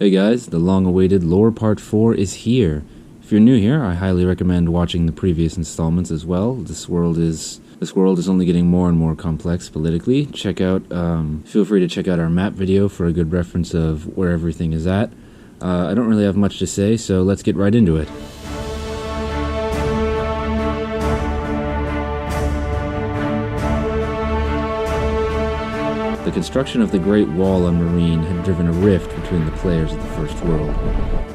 Hey guys, the long-awaited lore part 4 is here. If you're new here, I highly recommend watching the previous installments as well. This world is only getting more and more complex politically. Feel free to check out our map video for a good reference of where everything is at. I don't really have much to say, so let's get right into it. The construction of the Great Wall on Myreen had driven a rift between the players of the First World.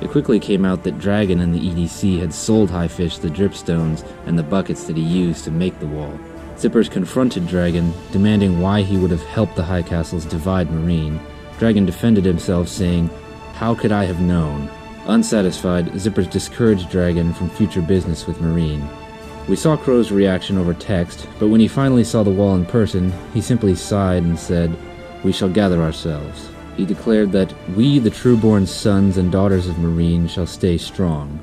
It quickly came out that Dragon and the EDC had sold Highfish the dripstones and the buckets that he used to make the wall. Zippers confronted Dragon, demanding why he would have helped the High Castles divide Myreen. Dragon defended himself, saying, "How could I have known?" Unsatisfied, Zippers discouraged Dragon from future business with Myreen. We saw Crow's reaction over text, but when he finally saw the wall in person, he simply sighed and said, "We shall gather ourselves." He declared that we, the true-born sons and daughters of Myreen, shall stay strong.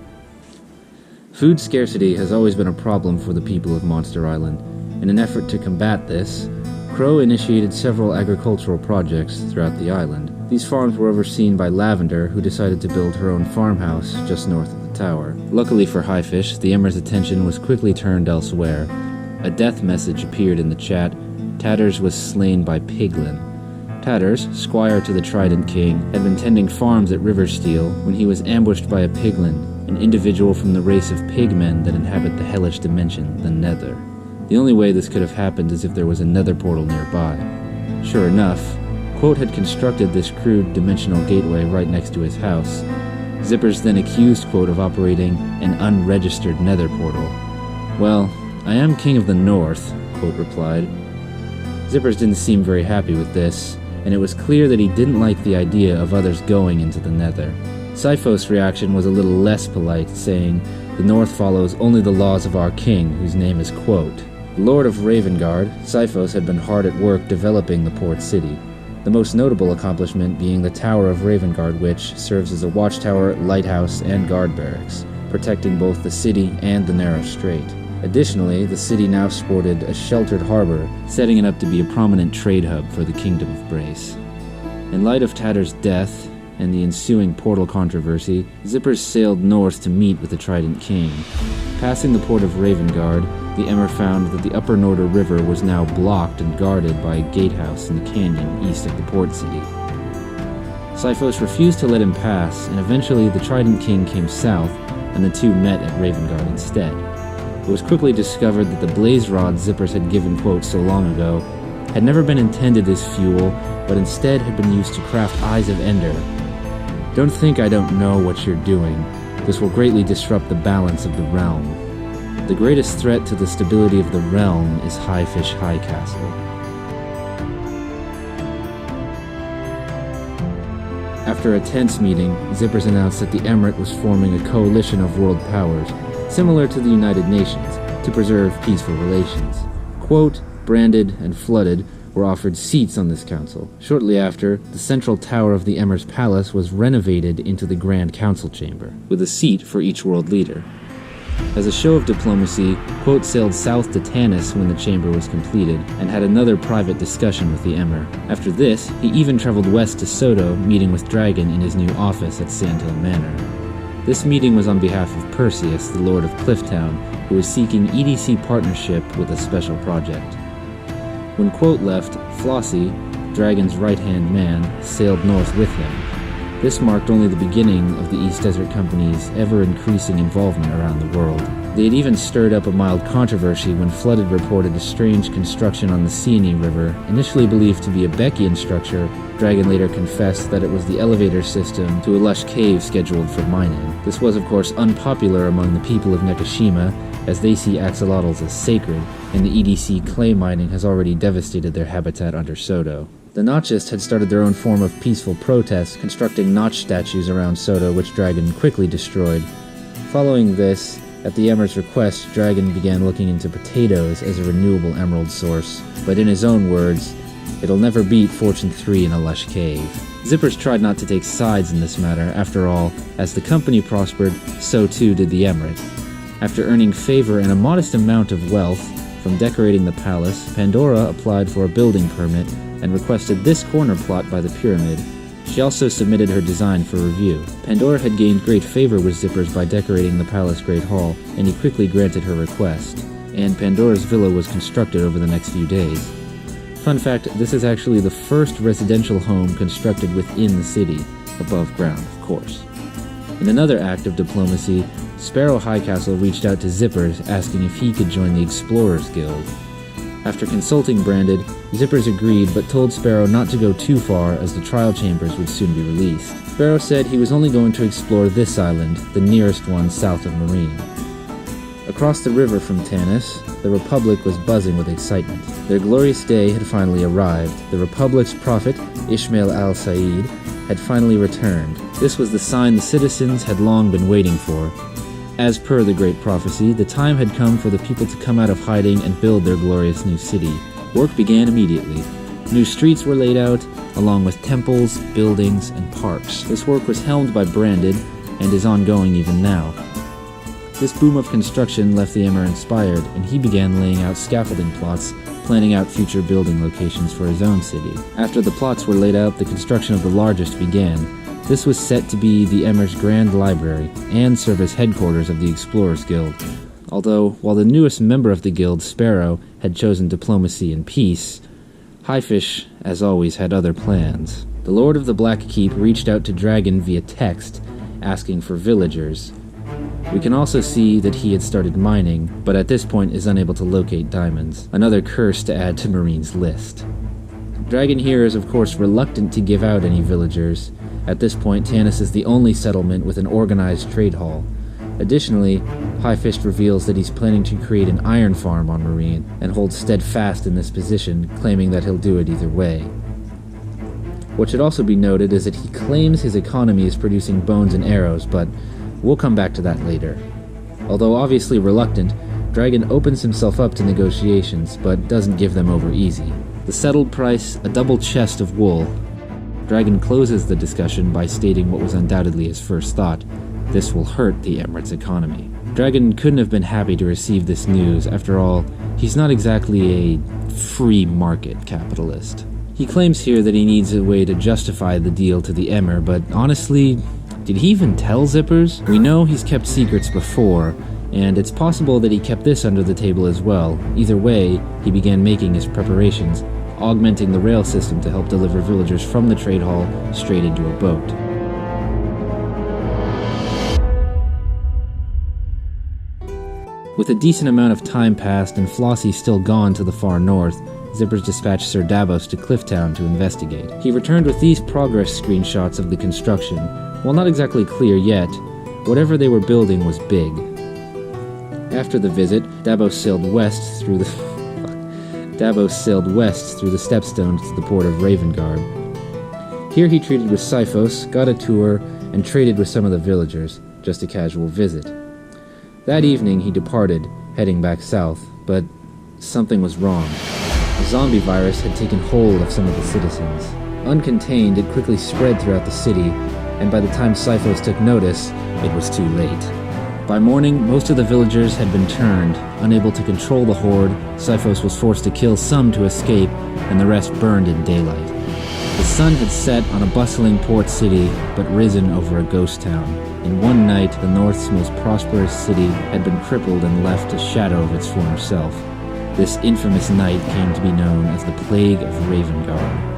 Food scarcity has always been a problem for the people of Monster Island. In an effort to combat this, Crow initiated several agricultural projects throughout the island. These farms were overseen by Lavender, who decided to build her own farmhouse just north of the tower. Luckily for Highfish, the Emmer's attention was quickly turned elsewhere. A death message appeared in the chat. Tatters was slain by Piglin. Tatters, squire to the Trident King, had been tending farms at Riversteel when he was ambushed by a Piglin, an individual from the race of pigmen that inhabit the hellish dimension, the Nether. The only way this could have happened is if there was a nether portal nearby. Sure enough, Quote had constructed this crude dimensional gateway right next to his house. Zippers then accused Quote of operating an unregistered nether portal. "Well, I am king of the north," Quote replied. Zippers didn't seem very happy with this, and it was clear that he didn't like the idea of others going into the nether. Sifos' reaction was a little less polite, saying, "The north follows only the laws of our king, whose name is Quote." Lord of Ravenguard, Sifos had been hard at work developing the port city, the most notable accomplishment being the Tower of Ravenguard, which serves as a watchtower, lighthouse, and guard barracks, protecting both the city and the narrow strait. Additionally, the city now sported a sheltered harbor, setting it up to be a prominent trade hub for the Kingdom of Brace. In light of Tatter's death and the ensuing portal controversy, Zippers sailed north to meet with the Trident King. Passing the port of Ravenguard, the Emmer found that the upper Norder River was now blocked and guarded by a gatehouse in the canyon east of the port city. Sifos refused to let him pass, and eventually the Trident King came south, and the two met at Ravenguard instead. It was quickly discovered that the blaze rod Zippers had given Quote so long ago had never been intended as fuel, but instead had been used to craft Eyes of Ender. "Don't think I don't know what you're doing. This will greatly disrupt the balance of the realm. The greatest threat to the stability of the realm is Highfish High Castle." After a tense meeting, Zippers announced that the Emirate was forming a coalition of world powers, similar to the United Nations, to preserve peaceful relations. Quote, Branded, and Flooded were offered seats on this council. Shortly after, the central tower of the Emmer's palace was renovated into the Grand Council chamber, with a seat for each world leader. As a show of diplomacy, Quote sailed south to Tanis when the chamber was completed, and had another private discussion with the Emmer. After this, he even traveled west to Soto, meeting with Dragon in his new office at Sandhill Manor. This meeting was on behalf of Perseus, the Lord of Clifftown, who was seeking EDC partnership with a special project. When Quote left, Flossie, Dragon's right-hand man, sailed north with him. This marked only the beginning of the East Desert Company's ever-increasing involvement around the world. They had even stirred up a mild controversy when Flooded reported a strange construction on the Siene River, initially believed to be a Beckian structure. Dragon later confessed that it was the elevator system to a lush cave scheduled for mining. This was, of course, unpopular among the people of Nekoshima, as they see axolotls as sacred, and the EDC clay mining has already devastated their habitat under Soto. The Notchists had started their own form of peaceful protest, constructing Notch statues around Soto, which Dragon quickly destroyed. Following this, at the Emmer's request, Dragon began looking into potatoes as a renewable emerald source, but in his own words, "It'll never beat Fortune 3 in a lush cave." Zippers tried not to take sides in this matter. After all, as the company prospered, so too did the Emirate. After earning favor and a modest amount of wealth from decorating the palace, Pandora applied for a building permit and requested this corner plot by the pyramid. She also submitted her design for review. Pandora had gained great favor with Zippers by decorating the palace Great Hall, and he quickly granted her request. And Pandora's villa was constructed over the next few days. Fun fact, this is actually the first residential home constructed within the city, above ground, of course. In another act of diplomacy, Sparrow Highcastle reached out to Zippers asking if he could join the Explorers Guild. After consulting Branded, Zippers agreed but told Sparrow not to go too far as the trial chambers would soon be released. Sparrow said he was only going to explore this island, the nearest one south of Myreen. Across the river from Tanis, the Republic was buzzing with excitement. Their glorious day had finally arrived. The Republic's prophet, Ishmael al-Said, had finally returned. This was the sign the citizens had long been waiting for. As per the great prophecy, the time had come for the people to come out of hiding and build their glorious new city. Work began immediately. New streets were laid out, along with temples, buildings, and parks. This work was helmed by Branded, and is ongoing even now. This boom of construction left the Emir inspired, and he began laying out scaffolding plots, planning out future building locations for his own city. After the plots were laid out, the construction of the largest began. This was set to be the Emir's Grand Library, and serve as headquarters of the Explorers Guild. Although, while the newest member of the guild, Sparrow, had chosen diplomacy and peace, Highfish, as always, had other plans. The Lord of the Black Keep reached out to Dragon via text, asking for villagers. We can also see that he had started mining, but at this point is unable to locate diamonds, another curse to add to Myreen's list. Dragon here is of course reluctant to give out any villagers. At this point, Tanis is the only settlement with an organized trade hall. Additionally, Highfish reveals that he's planning to create an iron farm on Myreen, and holds steadfast in this position, claiming that he'll do it either way. What should also be noted is that he claims his economy is producing bones and arrows, but we'll come back to that later. Although obviously reluctant, Dragon opens himself up to negotiations, but doesn't give them over easy. The settled price, a double chest of wool. Dragon closes the discussion by stating what was undoubtedly his first thought: this will hurt the Emirates' economy. Dragon couldn't have been happy to receive this news. After all, he's not exactly a free market capitalist. He claims here that he needs a way to justify the deal to the Emir, but honestly, did he even tell Zippers? We know he's kept secrets before, and it's possible that he kept this under the table as well. Either way, he began making his preparations, augmenting the rail system to help deliver villagers from the trade hall straight into a boat. With a decent amount of time passed and Flossie still gone to the far north, Zippers dispatched Sir Davos to Clifftown to investigate. He returned with these progress screenshots of the construction. While not exactly clear yet, whatever they were building was big. After the visit, Davos sailed west through the stepstones to the port of Ravenguard. Here he treated with Sifos, got a tour, and traded with some of the villagers, just a casual visit. That evening he departed, heading back south, but something was wrong. A zombie virus had taken hold of some of the citizens. Uncontained, it quickly spread throughout the city, and by the time Sifos took notice, it was too late. By morning, most of the villagers had been turned. Unable to control the horde, Sifos was forced to kill some to escape, and the rest burned in daylight. The sun had set on a bustling port city, but risen over a ghost town. In one night, the North's most prosperous city had been crippled and left a shadow of its former self. This infamous night came to be known as the Plague of Ravenguard.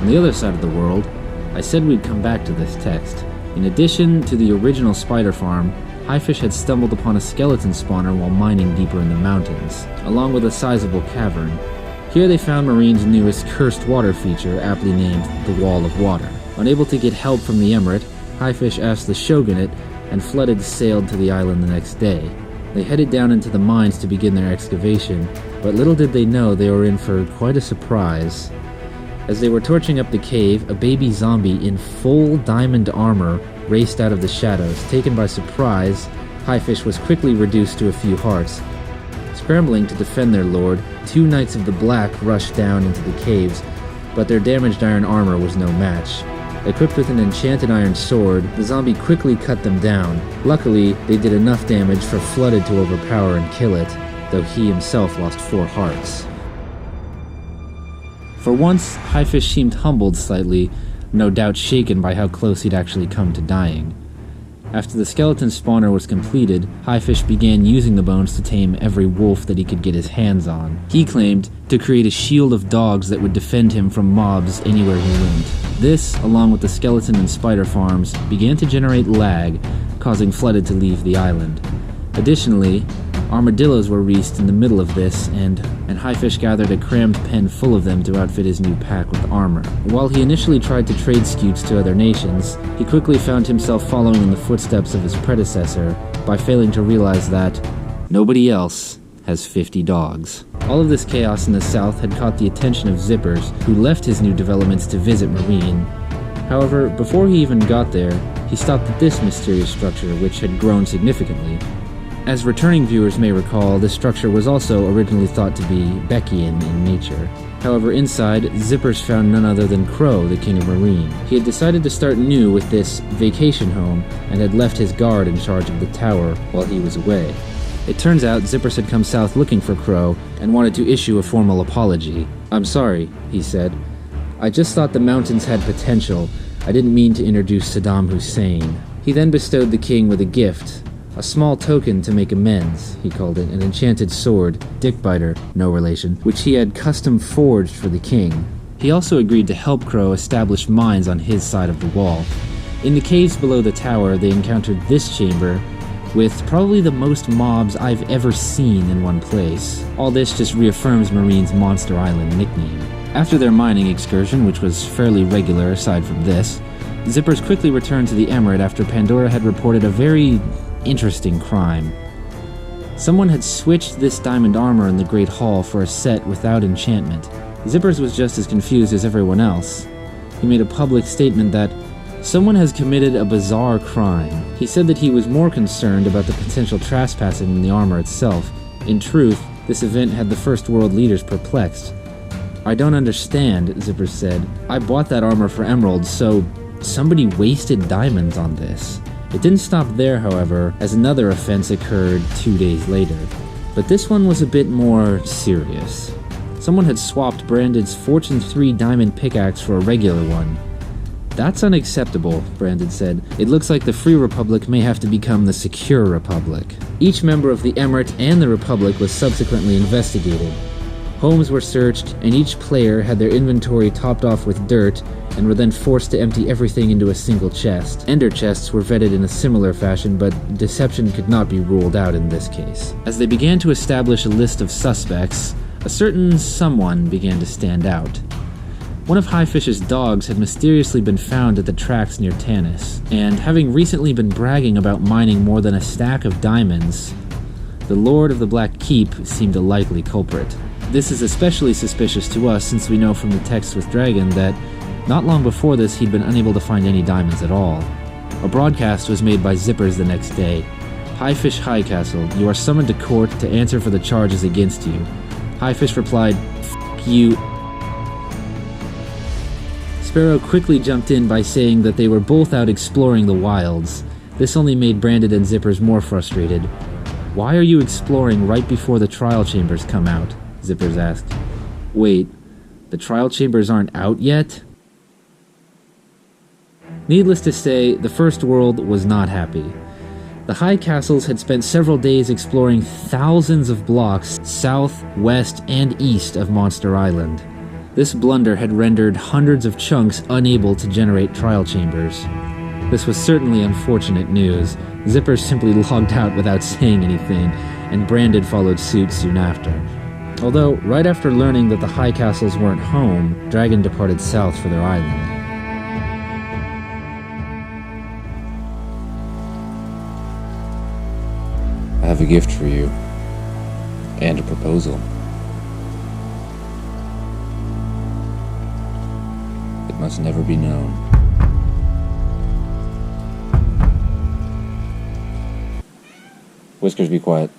On the other side of the world, I said we'd come back to this text. In addition to the original spider farm, Highfish had stumbled upon a skeleton spawner while mining deeper in the mountains, along with a sizable cavern. Here they found Myreen's newest cursed water feature, aptly named the Wall of Water. Unable to get help from the Emirate, Highfish asked the Shogunate, and flooded sailed to the island the next day. They headed down into the mines to begin their excavation, but little did they know they were in for quite a surprise. As they were torching up the cave, a baby zombie in full diamond armor raced out of the shadows. Taken by surprise, Highfish was quickly reduced to a few hearts. Scrambling to defend their lord, two Knights of the Black rushed down into the caves, but their damaged iron armor was no match. Equipped with an enchanted iron sword, the zombie quickly cut them down. Luckily, they did enough damage for Flooded to overpower and kill it. though he himself lost 4 hearts. For once, Highfish seemed humbled slightly, no doubt shaken by how close he'd actually come to dying. After the skeleton spawner was completed, Highfish began using the bones to tame every wolf that he could get his hands on. He claimed to create a shield of dogs that would defend him from mobs anywhere he went. This, along with the skeleton and spider farms, began to generate lag, causing Flooded to leave the island. Additionally, armadillos were released in the middle of this, and Highfish gathered a crammed pen full of them to outfit his new pack with armor. While he initially tried to trade scutes to other nations, he quickly found himself following in the footsteps of his predecessor by failing to realize that nobody else has 50 dogs. All of this chaos in the south had caught the attention of Zippers, who left his new developments to visit Myreen. However, before he even got there, he stopped at this mysterious structure, which had grown significantly. As returning viewers may recall, this structure was also originally thought to be Beckian in nature. However, inside, Zippers found none other than Crow, the king of Myreen. He had decided to start new with this vacation home, and had left his guard in charge of the tower while he was away. It turns out Zippers had come south looking for Crow, and wanted to issue a formal apology. "I'm sorry," he said. "I just thought the mountains had potential. I didn't mean to introduce Saddam Hussein." He then bestowed the king with a gift. A small token to make amends, he called it, an enchanted sword, Dickbiter, no relation, which he had custom forged for the king. He also agreed to help Crow establish mines on his side of the wall. In the caves below the tower, they encountered this chamber, with probably the most mobs I've ever seen in one place. All this just reaffirms Myreen's Monster Island nickname. After their mining excursion, which was fairly regular aside from this, Zippers quickly returned to the Emirate after Pandora had reported a very interesting crime. Someone had switched this diamond armor in the Great Hall for a set without enchantment. Zippers was just as confused as everyone else. He made a public statement that someone has committed a bizarre crime. He said that he was more concerned about the potential trespassing than the armor itself. In truth, this event had the First World leaders perplexed. "I don't understand," Zippers said. "I bought that armor for emeralds, so somebody wasted diamonds on this." It didn't stop there, however, as another offense occurred 2 days later. But this one was a bit more serious. Someone had swapped Brandon's Fortune 3 diamond pickaxe for a regular one. "That's unacceptable," Brandon said. "It looks like the Free Republic may have to become the Secure Republic." Each member of the Emirate and the Republic was subsequently investigated. Homes were searched, and each player had their inventory topped off with dirt, and were then forced to empty everything into a single chest. Ender chests were vetted in a similar fashion, but deception could not be ruled out in this case. As they began to establish a list of suspects, a certain someone began to stand out. One of Highfish's dogs had mysteriously been found at the tracks near Tanis, and having recently been bragging about mining more than a stack of diamonds, the Lord of the Black Keep seemed a likely culprit. This is especially suspicious to us since we know from the text with Dragon that not long before this he'd been unable to find any diamonds at all. A broadcast was made by Zippers the next day. "Highfish High Castle, you are summoned to court to answer for the charges against you." Highfish replied, "F*** you." Sparrow quickly jumped in by saying that they were both out exploring the wilds. This only made Brandon and Zippers more frustrated. "Why are you exploring right before the trial chambers come out?" Zippers asked. "Wait, the trial chambers aren't out yet?" Needless to say, the First World was not happy. The High Castles had spent several days exploring thousands of blocks south, west, and east of Monster Island. This blunder had rendered hundreds of chunks unable to generate trial chambers. This was certainly unfortunate news. Zippers simply logged out without saying anything, and Brandon followed suit soon after. Although, right after learning that the High Castles weren't home, Dragon departed south for their island. I have a gift for you, and a proposal. It must never be known. Whiskers, be quiet.